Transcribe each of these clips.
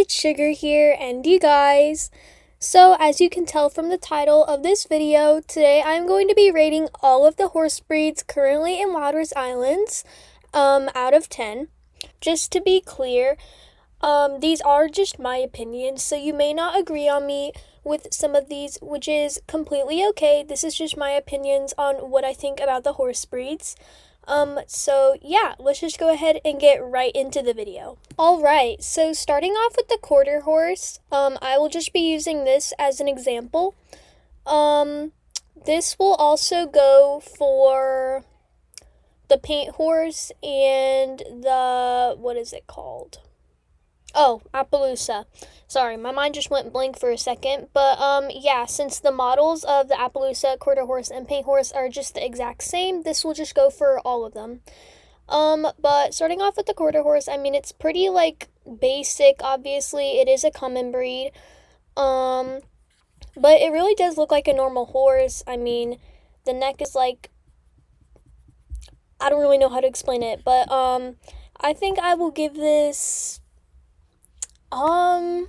it's Sugar here, and you guys. So, as you can tell from the title of this video, today I'm going to be rating all of the horse breeds currently in Walrus Islands, out of 10. Just to be clear, these are just my opinions, so you may not agree on me with some of these, which is completely okay. This is just my opinions on what I think about the horse breeds. So yeah, let's just go ahead and get right into the video. Alright, so starting off with the quarter horse, I will just be using this as an example. This will also go for the paint horse and the, what is it called? Oh, Appaloosa. Sorry, my mind just went blank for a second. But, yeah, since the models of the Appaloosa, quarter horse, and paint horse are just the exact same, this will just go for all of them. But starting off with the quarter horse, I mean, it's pretty, basic. Obviously, it is a common breed. But it really does look like a normal horse. I mean, the neck is, I don't really know how to explain it. But, I think I will give this a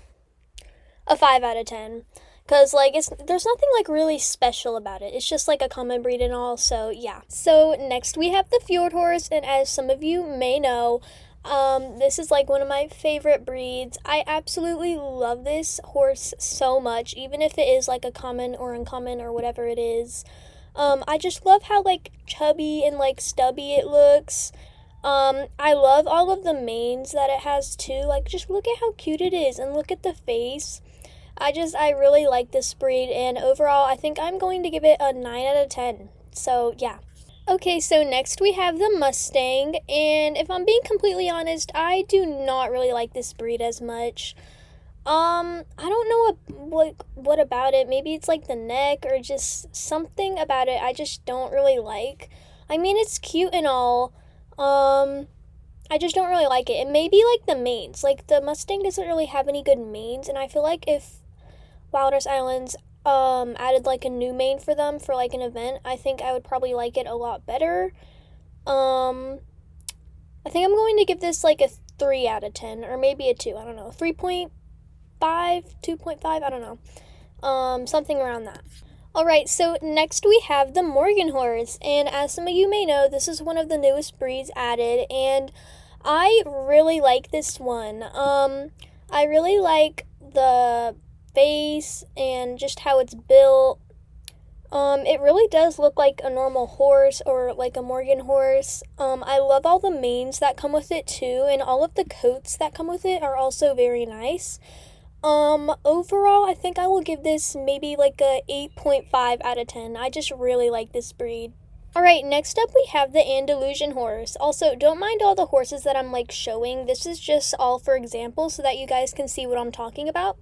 5 out of 10, because there's nothing really special about it. It's just a common breed and all. So yeah. So next we have the fjord horse, and as some of you may know, this is one of my favorite breeds. I absolutely love this horse so much, even if it is a common or uncommon or whatever it is. I just love how chubby and stubby it looks. I love all of the manes that it has too. Just look at how cute it is, and look at the face. I really like this breed, and overall, I think I'm going to give it a 9 out of 10. So, yeah. Okay, so next we have the Mustang, and if I'm being completely honest, I do not really like this breed as much. I don't know what about it. Maybe it's the neck, or just something about it I just don't really like. I mean, it's cute and all. I just don't really like it. It may be the manes. The Mustang doesn't really have any good manes, and I feel if Walrus Islands added a new mane for them for an event, I think I would probably like it a lot better. I think I'm going to give this a 3 out of 10, or maybe a 2. I don't know. 3.5, 2.5, I don't know. Something around that. Alright, so next we have the Morgan horse, and as some of you may know, this is one of the newest breeds added, and I really like this one. I really like the face and just how it's built. It really does look like a normal horse, or a Morgan horse. I love all the manes that come with it too, and all of the coats that come with it are also very nice. Overall, I think I will give this maybe a 8.5 out of 10. I just really like this breed. Alright, next up we have the Andalusian horse. Also, don't mind all the horses that I'm showing. This is just all for example so that you guys can see what I'm talking about.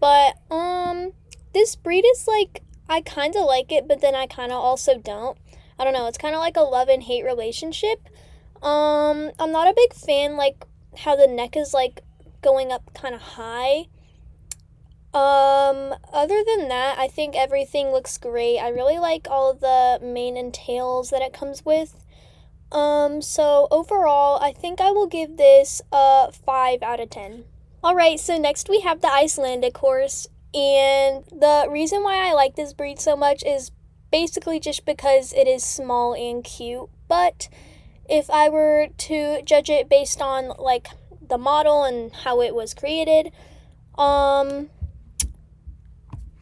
But, this breed is I kind of like it, but then I kind of also don't. I don't know, it's kind of a love and hate relationship. I'm not a big fan how the neck is going up kind of high. Other than that, I think everything looks great. I really like all of the mane and tails that it comes with. So overall, I think I will give this a 5 out of 10. Alright, so next we have the Icelandic horse, and the reason why I like this breed so much is basically just because it is small and cute, but if I were to judge it based on, the model and how it was created,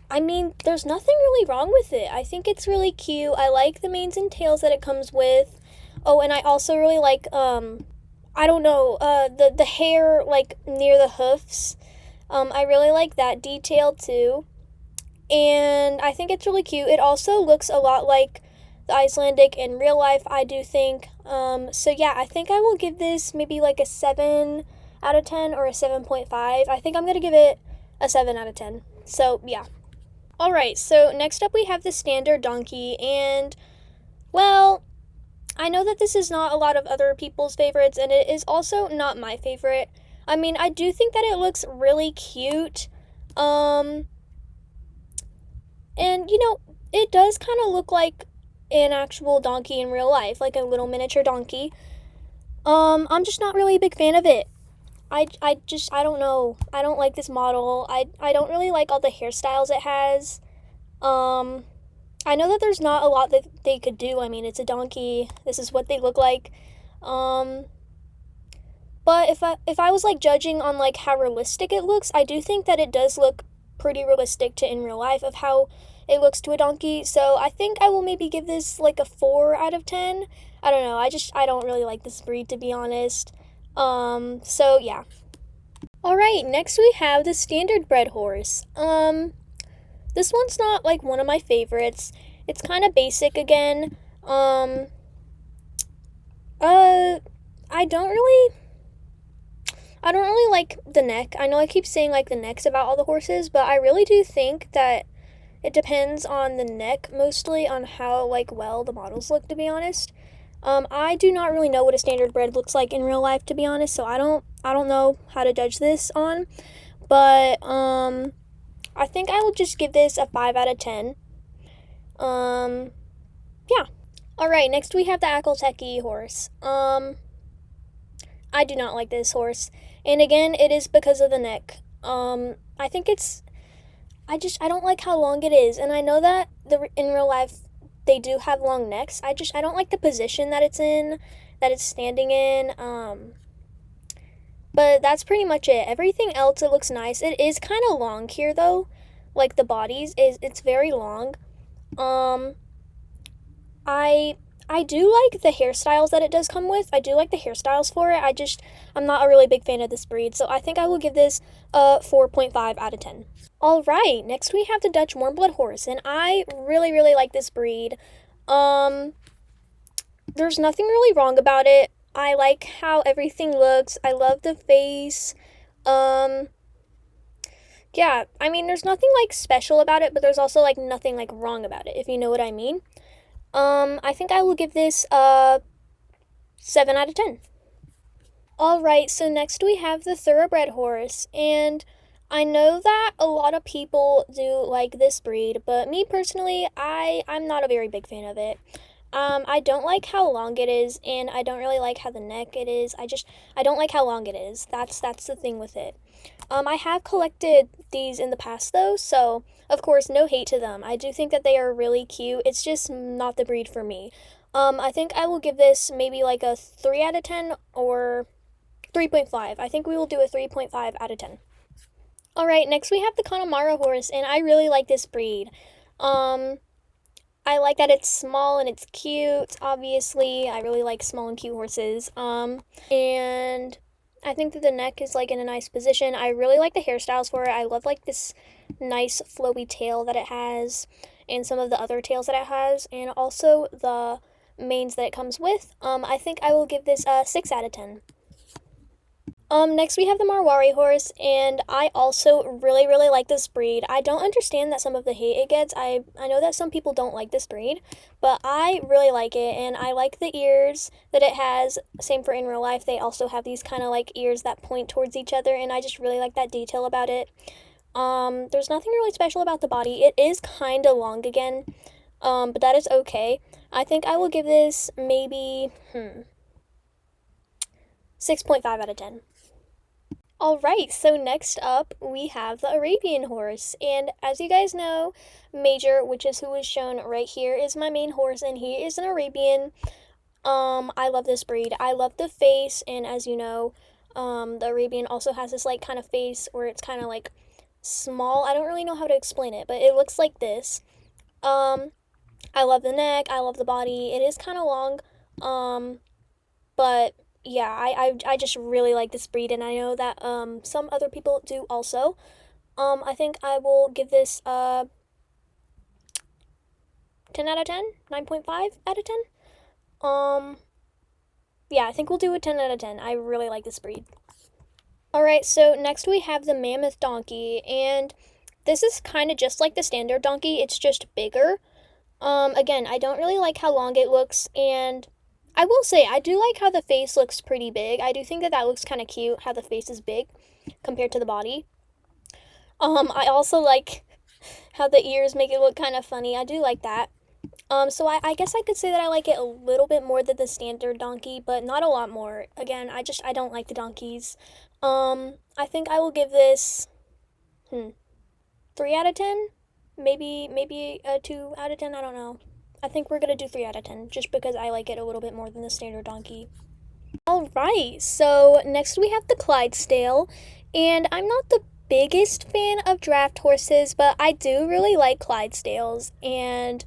I mean, there's nothing really wrong with it. I think it's really cute. I like the manes and tails that it comes with. Oh, and I also really like, I don't know, the hair, near the hoofs. I really like that detail, too. And I think it's really cute. It also looks a lot like the Icelandic in real life, I do think. So yeah, I think I will give this maybe a 7 out of 10 or a 7.5. I think I'm going to give it a 7 out of 10. So yeah. Alright, so next up we have the standard donkey, and, well, I know that this is not a lot of other people's favorites, and it is also not my favorite. I mean, I do think that it looks really cute, and, it does kind of look like an actual donkey in real life, a little miniature donkey. I'm just not really a big fan of it. I don't know. I don't like this model. I don't really like all the hairstyles it has. Um, I know that there's not a lot that they could do. I mean, it's a donkey. This is what they look like. Um, but if I was like judging on like how realistic it looks, I do think that it does look pretty realistic to in real life of how it looks to a donkey. So I think I will maybe give this like a 4 out of 10. I don't know. I don't really like this breed, to be honest. So yeah. All right, next we have the Standardbred horse. This one's not like one of my favorites. It's kind of basic again. Uh, I don't really I don't really like the neck. I know I keep saying like the necks about all the horses, but I really do think that it depends on the neck mostly on how like well the models look, to be honest. I do not really know what a Standardbred looks like in real life, to be honest, so I don't know how to judge this on. But I think I will just give this a 5 out of 10. Yeah. All right, next we have the Akelteki horse. I do not like this horse. And again, it is because of the neck. I think I don't like how long it is. And I know that in real life they do have long necks. I don't like the position that it's in, that it's standing in. But that's pretty much it. Everything else, it looks nice. It is kind of long here though. Like the bodies it's very long. Um, I I do like the hairstyles that it does come with. I do like the hairstyles for it. I'm not a really big fan of this breed, so I think I will give this a 4.5 out of 10. All right, next we have the Dutch warmblood horse, and I really really like this breed. Um, there's nothing really wrong about it. I like how everything looks. I love the face. Um, yeah, I mean, there's nothing like special about it, but there's also like nothing like wrong about it, if you know what I mean. I think I will give this a 7 out of 10. All right, so next we have the Thoroughbred horse, and I know that a lot of people do like this breed, but me personally, I'm not a very big fan of it. I don't like how long it is, and I don't really like how the neck it is. I don't like how long it is. That's the thing with it. I have collected these in the past though, so of course, no hate to them. I do think that they are really cute. It's just not the breed for me. I think I will give this maybe like a 3 out of 10 or 3.5. I think we will do a 3.5 out of 10. All right, next we have the Connemara horse, and I really like this breed. Um, I like that it's small and it's cute. Obviously, I really like small and cute horses. And I think that the neck is like in a nice position. I really like the hairstyles for it. I love like this nice flowy tail that it has, and some of the other tails that it has, and also the manes that it comes with. I think I will give this a 6 out of 10. Next we have the Marwari horse, and I also really, really like this breed. I don't understand that some of the hate it gets. I know that some people don't like this breed, but I really like it, and I like the ears that it has. Same for in real life. They also have these kind of like ears that point towards each other, and I just really like that detail about it. There's nothing really special about the body. It is kind of long again, but that is okay. I think I will give this maybe 6.5 out of 10. All right, so next up we have the Arabian horse, and as you guys know, Major, which is who is shown right here, is my main horse, and he is an Arabian. I love this breed. I love the face, and as you know, the Arabian also has this like kind of face where it's kind of like small. I don't really know how to explain it, but it looks like this. I love the neck. I love the body. It is kind of long, but yeah, I just really like this breed, and I know that some other people do also. I think I will give this 10 out of 10, 9.5 out of 10. Yeah, I think we'll do a 10 out of 10. I really like this breed. All right, so next we have the Mammoth donkey, and this is kind of just like the standard donkey. It's just bigger. Again, I don't really like how long it looks, and I will say, I do like how the face looks pretty big. I do think that that looks kind of cute, how the face is big compared to the body. I also like how the ears make it look kind of funny. I do like that. So I guess I could say that I like it a little bit more than the standard donkey, but not a lot more. Again, I don't like the donkeys. I think I will give this 3 out of 10. Maybe a 2 out of 10, I don't know. I think we're gonna do 3 out of 10 just because I like it a little bit more than the standard donkey. All right, so next we have the Clydesdale, and I'm not the biggest fan of draft horses, but I do really like Clydesdales. And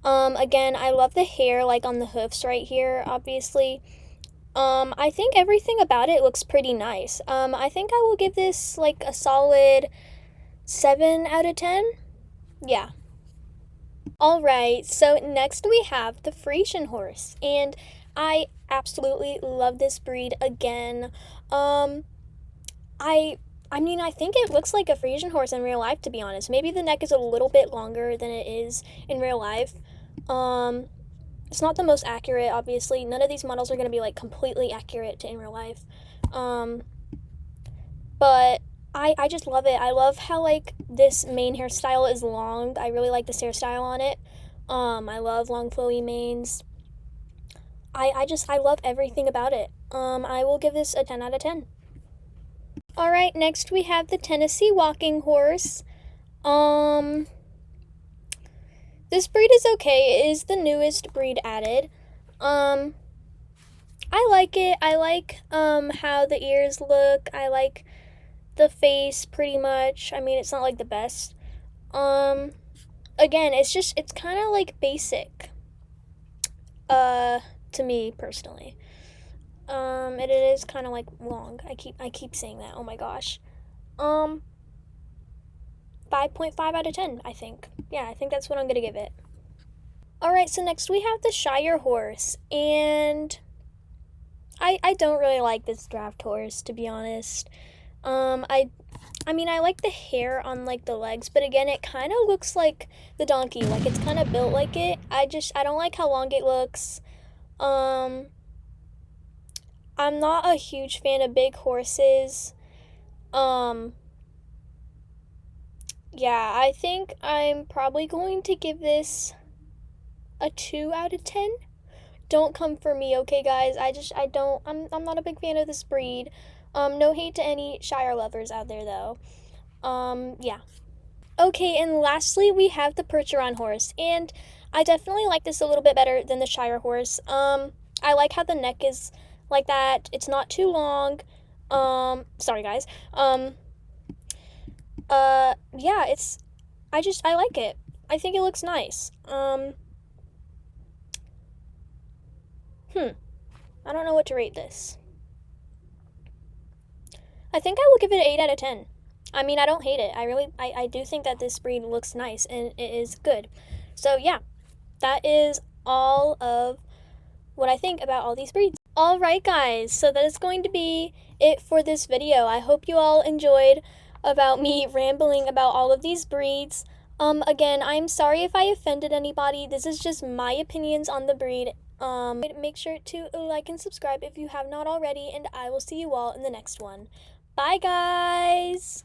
again, I love the hair like on the hoofs right here, obviously. I think everything about it looks pretty nice. I think I will give this like a solid 7 out of 10. Yeah. All right, so next we have the Frisian horse, and I absolutely love this breed again. Um, I I mean, I think it looks like a Frisian horse in real life, to be honest. Maybe the neck is a little bit longer than it is in real life. Um, it's not the most accurate, obviously. None of these models are going to be like completely accurate to in real life. Um, but I just love it. I love how like this main hairstyle is long. I really like this hairstyle on it. I love long flowy manes. I love everything about it. I will give this a 10 out of 10. All right, next we have the Tennessee walking horse. This breed is okay. It is the newest breed added. I like it. I like how the ears look. I like the face pretty much. I mean, it's not like the best. Again, it's kind of like basic. To me personally. It is kind of like long. I keep saying that. Oh my gosh. 5.5 out of 10, I think. Yeah, I think that's what I'm going to give it. All right, so next we have the Shire horse, and I don't really like this draft horse, to be honest. I mean, I like the hair on like the legs, but again, it kind of looks like the donkey. Like it's kind of built like it. I don't like how long it looks. I'm not a huge fan of big horses. Yeah, I think I'm probably going to give this a 2 out of 10. Don't come for me, okay, guys? I'm not a big fan of this breed. No hate to any Shire lovers out there, though. Yeah. Okay, and lastly, we have the Percheron horse, and I definitely like this a little bit better than the Shire horse. I like how the neck is like that. It's not too long. Sorry, guys. Yeah, I like it. I think it looks nice. I don't know what to rate this. I think I will give it an 8 out of 10. I mean, I don't hate it. I do think that this breed looks nice and it is good. So, yeah, that is all of what I think about all these breeds. All right, guys, so that is going to be it for this video. I hope you all enjoyed about me rambling about all of these breeds. Again, I'm sorry if I offended anybody. This is just my opinions on the breed. Make sure to like and subscribe if you have not already, and I will see you all in the next one. Bye, guys!